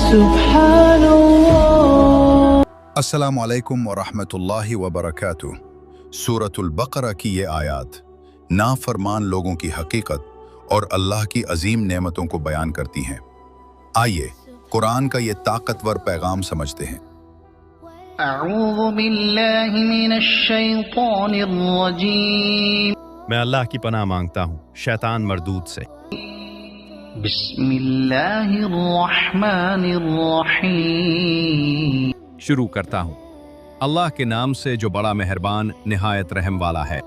Subhanallah. अस्सलामु अलैकुम वरहमतुल्लाहि वबरकातुह। सूरतुल बकरा की ये आयत नाफरमान लोगों की हकीकत और अल्लाह की अजीम नेमतों को बयान करती हैं। आइए कुरान का ये ताकतवर पैगाम समझते हैं। अऊज़ु बिल्लाहि मिनश शैतानिर रजीम। मैं अल्लाह की पनाह मांगता हूँ शैतान मरदूद से। बिस्मिल्लाहिर रहमानिर रहीम। शुरू करता हूँ अल्लाह के नाम से जो बड़ा मेहरबान निहायत रहम वाला है।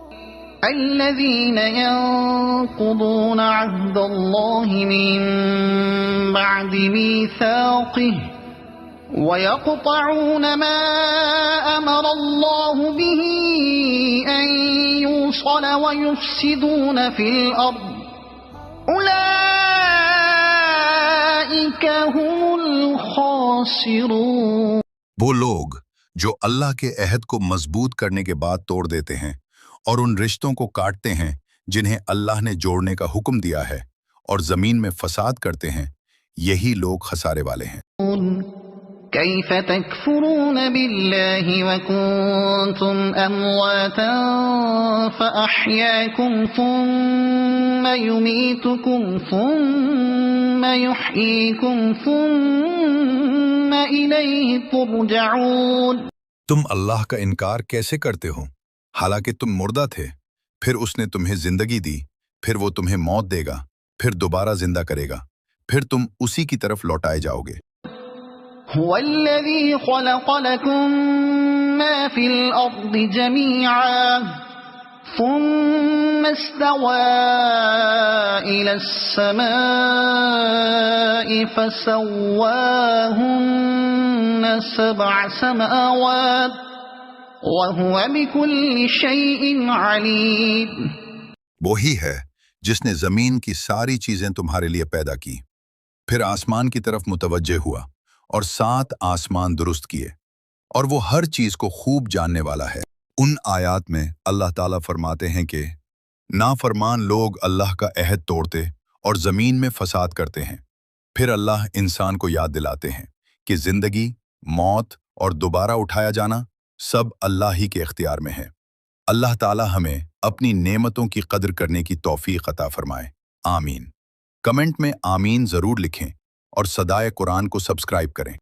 الذين ينقضون عهد الله من بعد ميثاقه ويقطعون ما أمر الله به أن يوصل ويفسدون في الأرض أولئك هم الخاسرون۔ वो लोग जो अल्लाह के अहद को मजबूत करने के बाद तोड़ देते हैं और उन रिश्तों को काटते हैं जिन्हें अल्लाह ने जोड़ने का हुक्म दिया है और जमीन में फसाद करते हैं, यही लोग खसारे वाले हैं। كيف تكفرون بالله وكنتم أمواتا فأحياكم ثم يميتكم ثم يحييكم ثم إليه ترجعون۔ तुम अल्लाह का इनकार कैसे करते हो हालांकि तुम मुर्दा थे, फिर उसने तुम्हें जिंदगी दी, फिर वो तुम्हें मौत देगा, फिर दोबारा जिंदा करेगा, फिर तुम उसी की तरफ लौटाए जाओगे। هو الذي خلق لكم ما في الأرض جميعا ثم استوى إلى السماء فسواهن سبع سماوات وهو بكل شيء عليم۔ वही है जिसने जमीन की सारी चीजें तुम्हारे लिए पैदा की, फिर आसमान की तरफ मुतवज्जे हुआ और 7 आसमान दुरुस्त किए, और वो हर चीज को खूब जानने वाला है। उन आयात में अल्लाह ताला फरमाते हैं कि नाफरमान लोग अल्लाह का अहद तोड़ते और जमीन में फसाद करते हैं। फिर अल्लाह इंसान को याद दिलाते हैं कि जिंदगी, मौत और दोबारा उठाया जाना सब अल्लाह ही के इख्तियार में है। अल्लाह ताला हमें अपनी नेमतों की कदर करने की तौफीक अता फरमाए। आमीन। कमेंट में आमीन जरूर लिखें और सदाए कुरान को सब्सक्राइब करें।